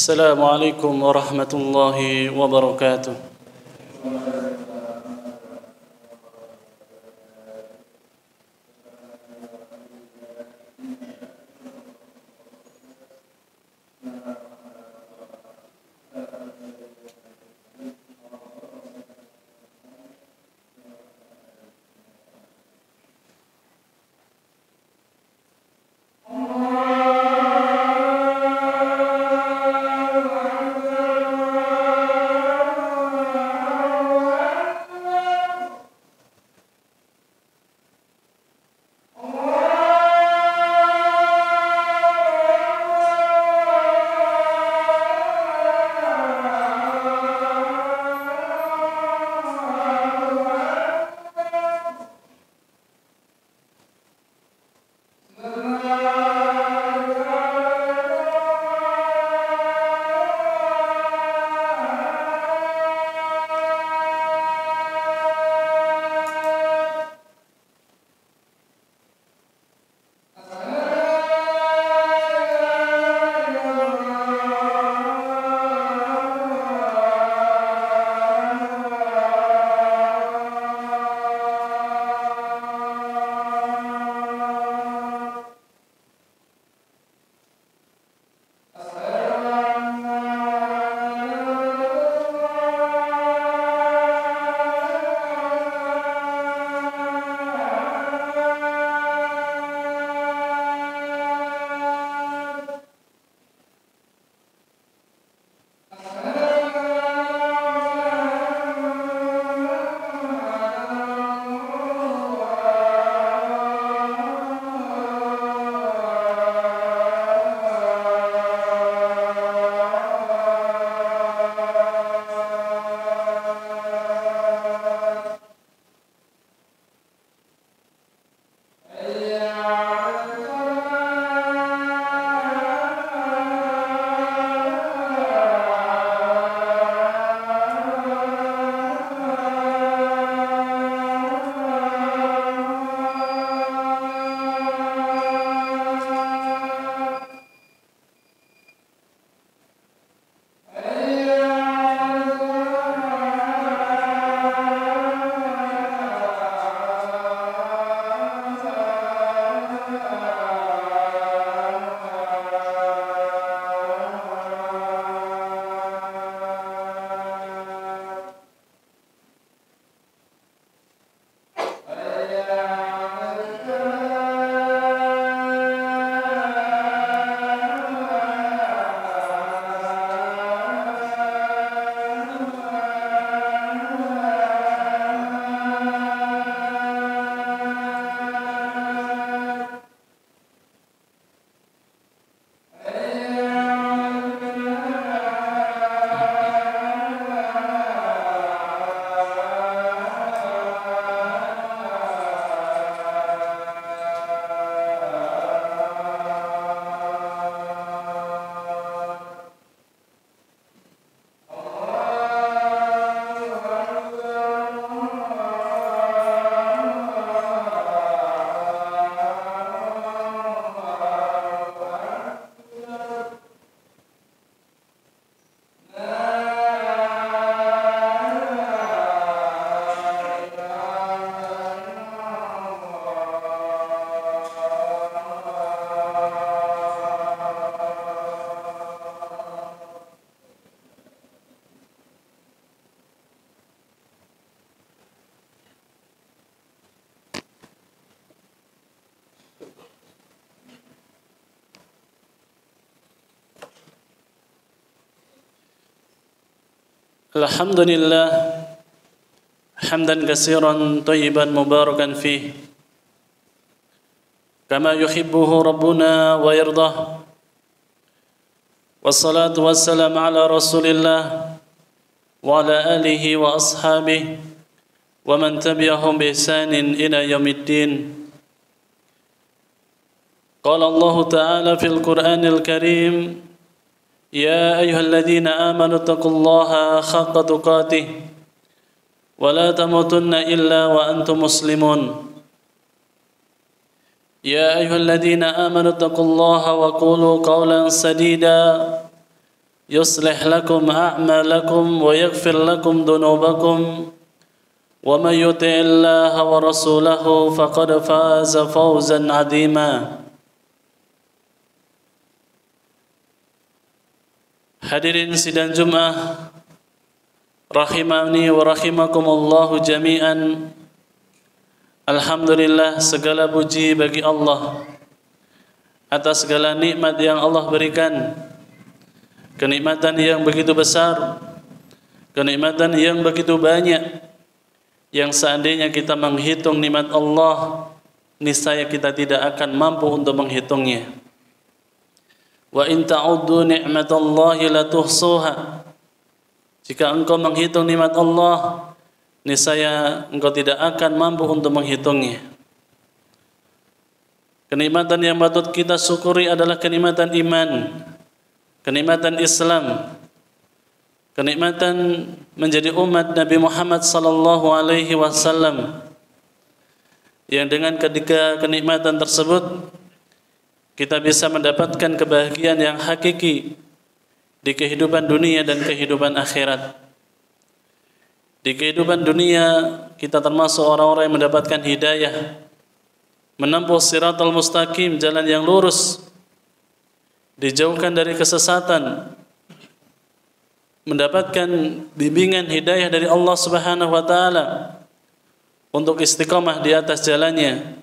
السلام عليكم ورحمة الله وبركاته. الحمد لله حمدا كثيرا طيبا مباركا فيه كما يحبه ربنا ويرضاه، والصلاة والسلام على رسول الله وعلى آله وأصحابه ومن تبعهم بإحسان إلى يوم الدين. قال الله تعالى في القرآن الكريم: يا أيها الذين آمنوا اتقوا الله حق تقاته ولا تموتن إلا وأنتم مسلمون. يا أيها الذين آمنوا اتقوا الله وقولوا قولا سديدا يصلح لكم أعمالكم ويغفر لكم ذنوبكم ومن يطع الله ورسوله فقد فاز فوزا عظيما. Hadirin sidang Jumat rahimani wa rahimakumullahu jami'an. Alhamdulillah, segala puji bagi Allah atas segala nikmat yang Allah berikan. Kenikmatan yang begitu besar, kenikmatan yang begitu banyak, yang seandainya kita menghitung nikmat Allah, niscaya kita tidak akan mampu untuk menghitungnya. Wa in ta'uddu ni'matallahi la tuhsuha. Jika engkau menghitung nikmat Allah, niscaya engkau tidak akan mampu untuk menghitungnya. Kenikmatan yang patut kita syukuri adalah kenikmatan iman, kenikmatan Islam, kenikmatan menjadi umat Nabi Muhammad sallallahu alaihi wasallam, yang dengan ketiga kenikmatan tersebut kita bisa mendapatkan kebahagiaan yang hakiki di kehidupan dunia dan kehidupan akhirat. Di kehidupan dunia kita termasuk orang-orang yang mendapatkan hidayah, menempuh siratal mustaqim, jalan yang lurus, dijauhkan dari kesesatan, mendapatkan bimbingan hidayah dari Allah Subhanahu wa taala untuk istiqamah di atas jalannya,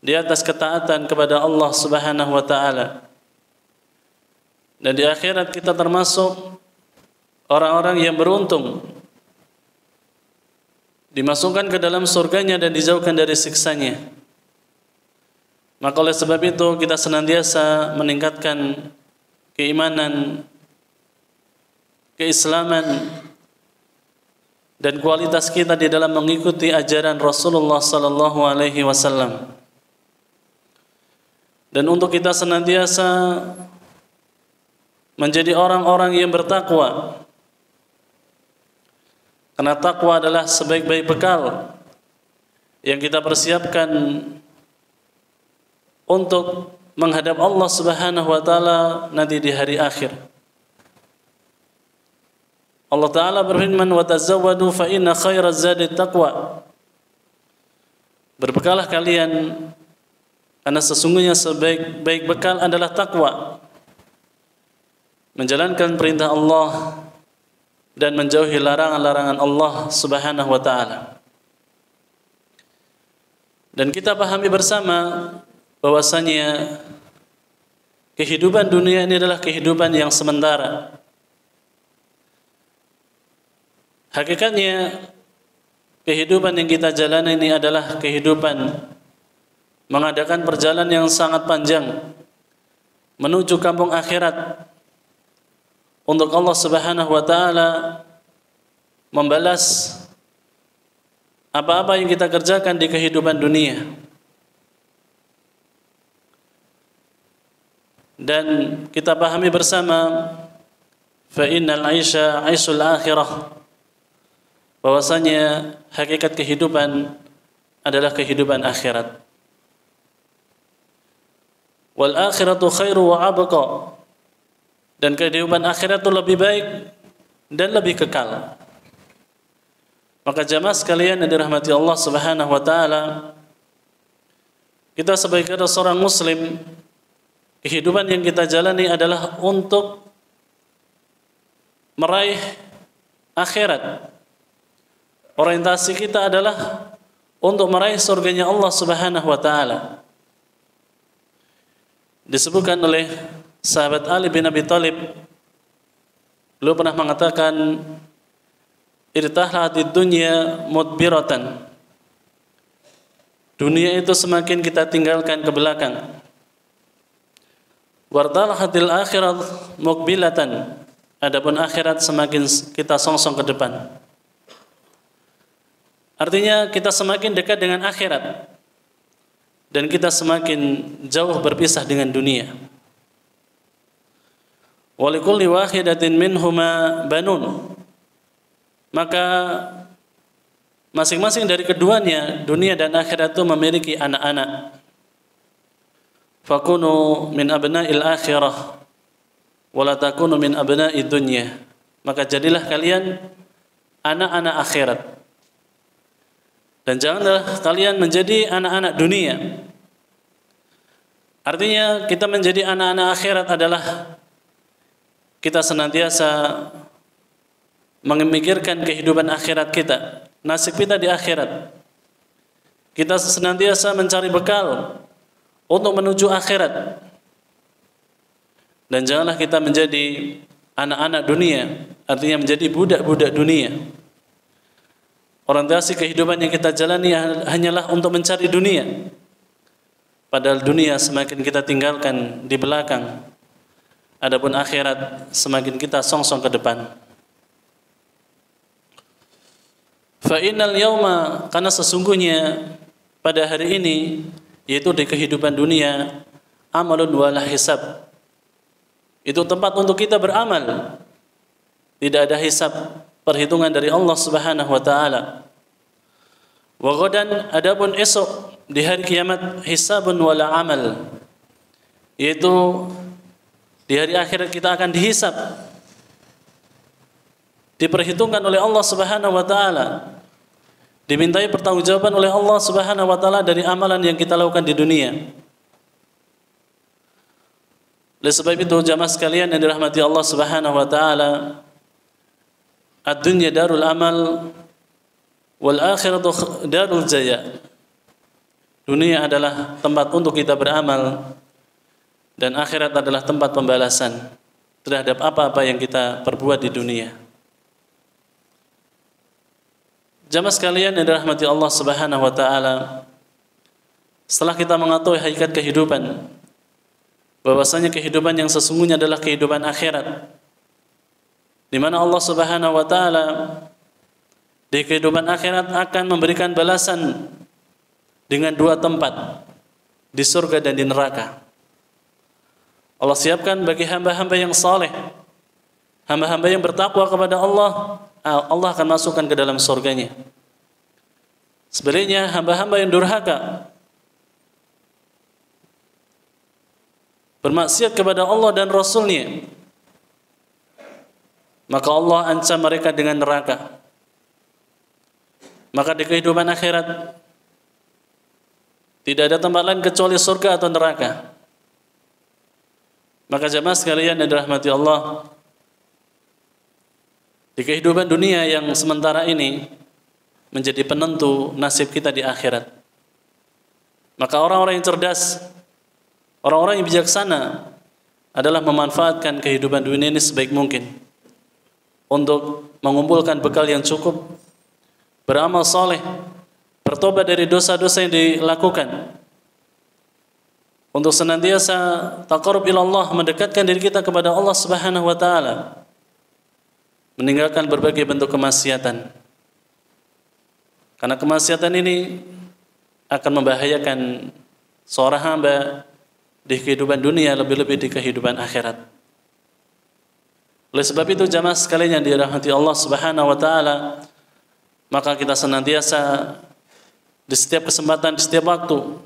di atas ketaatan kepada Allah Subhanahu wa taala. Dan di akhirat kita termasuk orang-orang yang beruntung, dimasukkan ke dalam surganya dan dijauhkan dari siksanya. Maka oleh sebab itu kita senantiasa meningkatkan keimanan, keislaman, dan kualitas kita di dalam mengikuti ajaran Rasulullah sallallahu alaihi wasallam. Dan untuk kita senantiasa menjadi orang-orang yang bertakwa. Karena takwa adalah sebaik-baik bekal yang kita persiapkan untuk menghadap Allah Subhanahu wa taala nanti di hari akhir. Allah taala berfirman, "Wa tazawwadu fa inna khairaz zadi taqwa." Berbekalah kalian karena sesungguhnya sebaik-baik bekal adalah takwa. Menjalankan perintah Allah dan menjauhi larangan-larangan Allah Subhanahu wa taala. Dan kita pahami bersama bahwasanya kehidupan dunia ini adalah kehidupan yang sementara. Hakikatnya kehidupan yang kita jalani ini adalah kehidupan mengadakan perjalanan yang sangat panjang menuju kampung akhirat untuk Allah Subhanahu wa taala membalas apa-apa yang kita kerjakan di kehidupan dunia. Dan kita pahami bersama fa innal 'aisha 'aisul akhirah, bahwasanya hakikat kehidupan adalah kehidupan akhirat. Wal akhiratu khairu wa abqa, dan kehidupan akhirat itu lebih baik dan lebih kekal. Maka jamaah sekalian yang dirahmati Allah Subhanahu wa taala, kita sebagai seorang muslim, kehidupan yang kita jalani adalah untuk meraih akhirat. Orientasi kita adalah untuk meraih surganya Allah Subhanahu wa taala. Disebutkan oleh sahabat Ali bin Abi Thalib, beliau pernah mengatakan, irtahalatid dunya mudbiratan. Dunia itu semakin kita tinggalkan ke belakang. Wartalahatil akhirat muqbilatan. Adapun akhirat semakin kita songsong ke depan. Artinya kita semakin dekat dengan akhirat dan kita semakin jauh berpisah dengan dunia. Walikulli wahidatin minhuma banun. Maka masing-masing dari keduanya, dunia dan akhirat itu memiliki anak-anak. Fakunu min abna'il akhirah. wala takunu min abna'id dunya. Maka jadilah kalian anak-anak akhirat. Dan janganlah kalian menjadi anak-anak dunia. Artinya kita menjadi anak-anak akhirat adalah kita senantiasa memikirkan kehidupan akhirat kita, nasib kita di akhirat. Kita senantiasa mencari bekal untuk menuju akhirat. Dan janganlah kita menjadi anak-anak dunia, artinya menjadi budak-budak dunia. Orientasi kehidupan yang kita jalani hanyalah untuk mencari dunia. Padahal dunia semakin kita tinggalkan di belakang, adapun akhirat semakin kita songsong ke depan. Fa innal yauma, karena sesungguhnya pada hari ini, yaitu di kehidupan dunia, amalun wala hisab. Itu tempat untuk kita beramal. Tidak ada hisab, perhitungan dari Allah Subhanahu wa taala. Wa ghadan, adapun esok di hari kiamat, hisabun wala amal. Yaitu di hari akhirat kita akan dihisab, diperhitungkan oleh Allah Subhanahu wa taala, dimintai pertanggungjawaban oleh Allah Subhanahu wa taala dari amalan yang kita lakukan di dunia. Oleh sebab itu jamaah sekalian yang dirahmati Allah Subhanahu wa taala, ad-dunya darul amal wal akhiratu darul jaya. Dunia adalah tempat untuk kita beramal dan akhirat adalah tempat pembalasan terhadap apa-apa yang kita perbuat di dunia. Jamaah sekalian yang dirahmati Allah Subhanahu wa taala, setelah kita mengetahui hakikat kehidupan, bahwasanya kehidupan yang sesungguhnya adalah kehidupan akhirat, di mana Allah Subhanahu wa taala di kehidupan akhirat akan memberikan balasan dengan dua tempat, di surga dan di neraka. Allah siapkan bagi hamba-hamba yang saleh, hamba-hamba yang bertakwa kepada Allah, Allah akan masukkan ke dalam surganya. Sebaliknya hamba-hamba yang durhaka, bermaksiat kepada Allah dan Rasul-Nya, maka Allah ancam mereka dengan neraka. Maka di kehidupan akhirat tidak ada tempat lain kecuali surga atau neraka. Maka jemaah sekalian yang dirahmati Allah, di kehidupan dunia yang sementara ini menjadi penentu nasib kita di akhirat. Maka orang-orang yang cerdas, orang-orang yang bijaksana adalah memanfaatkan kehidupan dunia ini sebaik mungkin untuk mengumpulkan bekal yang cukup, beramal soleh, bertobat dari dosa-dosa yang dilakukan, untuk senantiasa taqarrub ila Allah, mendekatkan diri kita kepada Allah Subhanahu wa taala, meninggalkan berbagai bentuk kemaksiatan. Karena kemaksiatan ini akan membahayakan seorang hamba di kehidupan dunia, lebih-lebih di kehidupan akhirat. Oleh sebab itu jamaah sekalian yang dirahmati Allah Subhanahu wa taala, maka kita senantiasa di setiap kesempatan, di setiap waktu,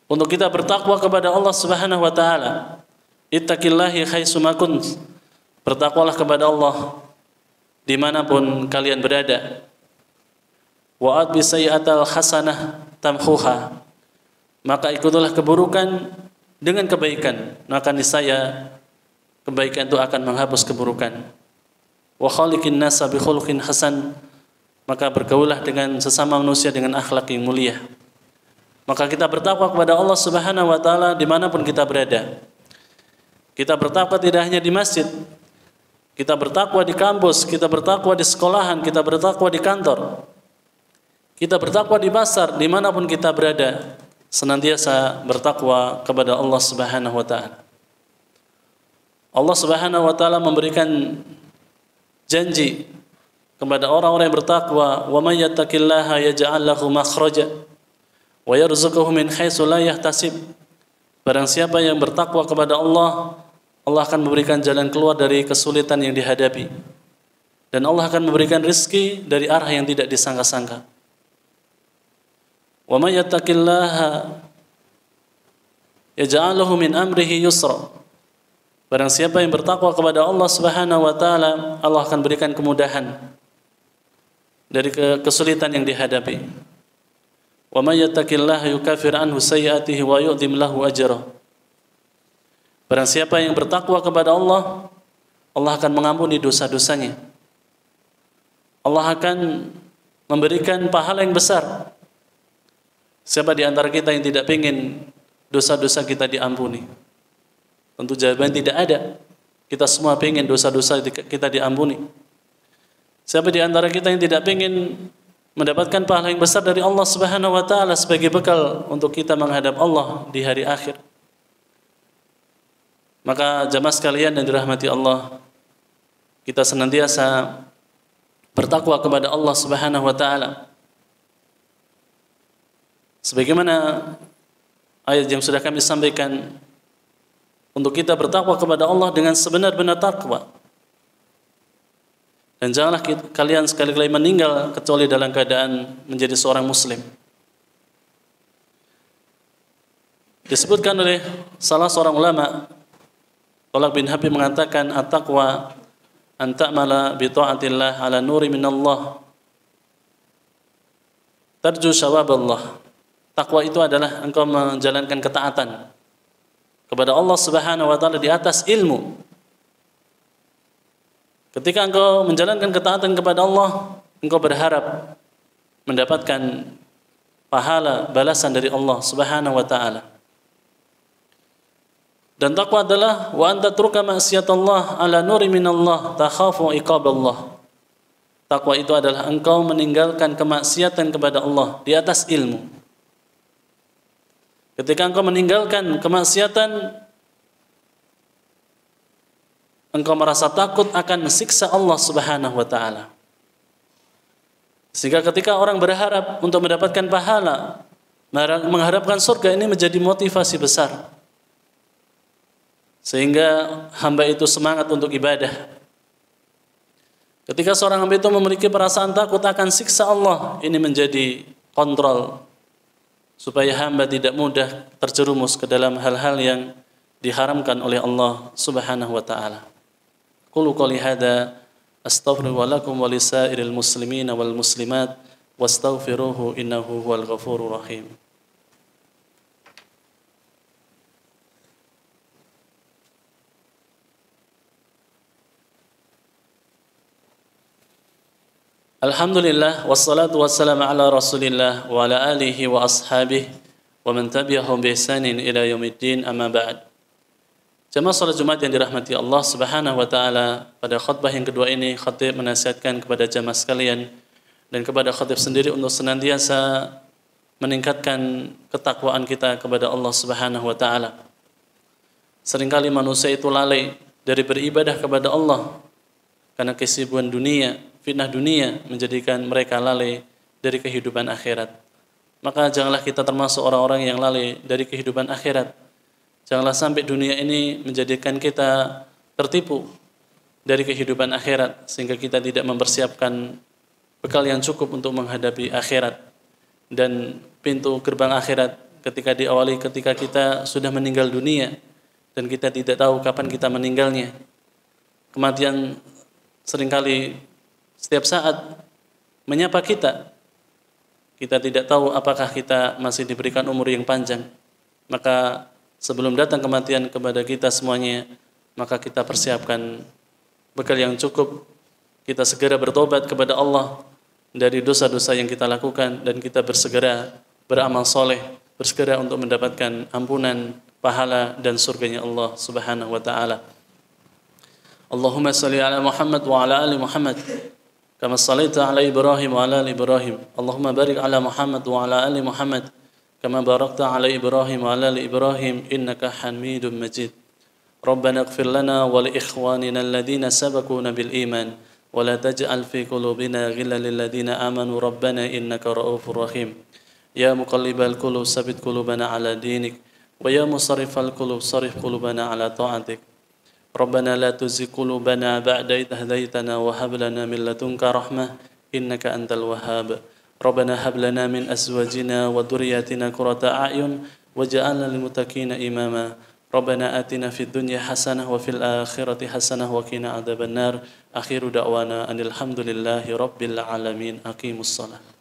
untuk kita bertakwa kepada Allah Subhanahu wa taala. Ittaqillahi haitsu ma kunt. Bertakwalah kepada Allah dimanapun kalian berada. Wa atbi sayyi'atal hasanah tamhuha. Maka ikutilah keburukan dengan kebaikan, maka niscaya kebaikan itu akan menghapus keburukan. Wa khaliqin nasa bi khuluqin hasan. Maka bergaulah dengan sesama manusia dengan akhlak yang mulia. Maka kita bertakwa kepada Allah Subhanahu wa taala dimanapun kita berada. Kita bertakwa tidak hanya di masjid, kita bertakwa di kampus, kita bertakwa di sekolahan, kita bertakwa di kantor, kita bertakwa di pasar, dimanapun kita berada, senantiasa bertakwa kepada Allah Subhanahu wa taala. Allah Subhanahu wa taala memberikan janji kepada orang-orang yang bertakwa, wa may yattaqillaha yaj'al lahu makhraja wa yarzuquhu min haitsu la yahtasib. Barang siapa yang bertakwa kepada Allah, Allah akan memberikan jalan keluar dari kesulitan yang dihadapi, dan Allah akan memberikan rezeki dari arah yang tidak disangka-sangka. Wa may yattaqillaha yaj'al lahu min amrihi yusra. Barang siapa yang bertakwa kepada Allah Subhanahu wa taala, Allah akan berikan kemudahan dari kesulitan yang dihadapi. Wa may yattaqillaha yukaffir anhu sayyi'atihi wa yu'dhim lahu ajrah. Barang siapa yang bertakwa kepada Allah, Allah akan mengampuni dosa-dosanya. Allah akan memberikan pahala yang besar. Siapa di antara kita yang tidak ingin dosa-dosa kita diampuni? Tentu jawaban tidak ada. Kita semua ingin dosa-dosa kita diampuni. Siapa di antara kita yang tidak ingin mendapatkan pahala yang besar dari Allah Subhanahu wa taala sebagai bekal untuk kita menghadap Allah di hari akhir? Maka jamaah sekalian yang dirahmati Allah, kita senantiasa bertakwa kepada Allah Subhanahu wa taala. Sebagaimana ayat yang sudah kami sampaikan, untuk kita bertakwa kepada Allah dengan sebenar-benar takwa. Dan janganlah kalian sekali-kali meninggal kecuali dalam keadaan menjadi seorang muslim. Disebutkan oleh salah seorang ulama, Thalaq bin Habib mengatakan, at-taqwa an ta'mala bi ta'atillah ala nuri minallah tarju syawaballah. Takwa itu adalah engkau menjalankan ketaatan kepada Allah Subhanahu wa taala di atas ilmu. Ketika engkau menjalankan ketaatan kepada Allah, engkau berharap mendapatkan pahala balasan dari Allah Subhanahu wa taala. Dan takwa adalah wa anta turka ma'siyatallah ala nuri minallah takhafu iqaballah. Takwa itu adalah engkau meninggalkan kemaksiatan kepada Allah di atas ilmu. Ketika engkau meninggalkan kemaksiatan, engkau merasa takut akan siksa Allah Subhanahu wa taala. Sehingga ketika orang berharap untuk mendapatkan pahala, mengharapkan surga, ini menjadi motivasi besar. Sehingga hamba itu semangat untuk ibadah. Ketika seorang hamba itu memiliki perasaan takut akan siksa Allah, ini menjadi kontrol supaya hamba tidak mudah terjerumus ke dalam hal-hal yang diharamkan oleh Allah Subhanahu wa taala. Qulu qouli hadza astaghfiru lakum wa lisairil muslimina wal muslimat wastaghfiruhu innahu huwal ghafurur rahim. Alhamdulillah wassalatu wassalamu ala Rasulillah wa ala alihi wa ashabihi wa man tabi'ahum bi ihsanin ila yaumiddin, amma ba'd. Jamaah salat Jumat yang dirahmati Allah Subhanahu wa taala, pada khutbah yang kedua ini khatib menasihatkan kepada jamaah sekalian dan kepada khatib sendiri untuk senantiasa meningkatkan ketakwaan kita kepada Allah Subhanahu wa taala. Seringkali manusia itu lalai dari beribadah kepada Allah karena kesibukan dunia, fitnah dunia menjadikan mereka lalai dari kehidupan akhirat. Maka janganlah kita termasuk orang-orang yang lalai dari kehidupan akhirat. Janganlah sampai dunia ini menjadikan kita tertipu dari kehidupan akhirat, sehingga kita tidak mempersiapkan bekal yang cukup untuk menghadapi akhirat. Dan pintu gerbang akhirat ketika diawali ketika kita sudah meninggal dunia dan kita tidak tahu kapan kita meninggalnya. Kematian seringkali setiap saat menyapa kita. Kita tidak tahu apakah kita masih diberikan umur yang panjang. Maka sebelum datang kematian kepada kita semuanya, maka kita persiapkan bekal yang cukup. Kita segera bertobat kepada Allah dari dosa-dosa yang kita lakukan, dan kita bersegera beramal soleh, bersegera untuk mendapatkan ampunan, pahala dan surganya Allah Subhanahu wa taala. Allahumma salli ala Muhammad wa ala ali Muhammad kama shallaita ala Ibrahim wa ala ali Ibrahim. Allahumma barik ala Muhammad wa ala ali Muhammad kama barakta ala Ibrahim wa ala ali Ibrahim innaka Hamidum Majid. Rabbana ighfir lana wa li ikhwanina alladhina sabaquna bil iman wa la taj'al fi qulubina ghillan lil ladzina amanu rabbana innaka ra'ufur rahim. Ya muqallibal qulub tsabbit qulubana ala dinik wa ya musarrifal qulub sarrif qulubana ala ta'atik. Rabbana la tuzigh qulubana ba'da idh hadaytana wa hab lana min ladunka rahmah innaka antal wahhab. Rabbana hab lana min azwajina wa dhurriyyatina qurrata a'yun waj'alna lil muttaqina imama. Rabbana atina fid dunya hasanah wa fil akhirati hasanah wa qina adzabannar. Akhiru da'wana anil hamdulillahi rabbil alamin. Aqimus shalah.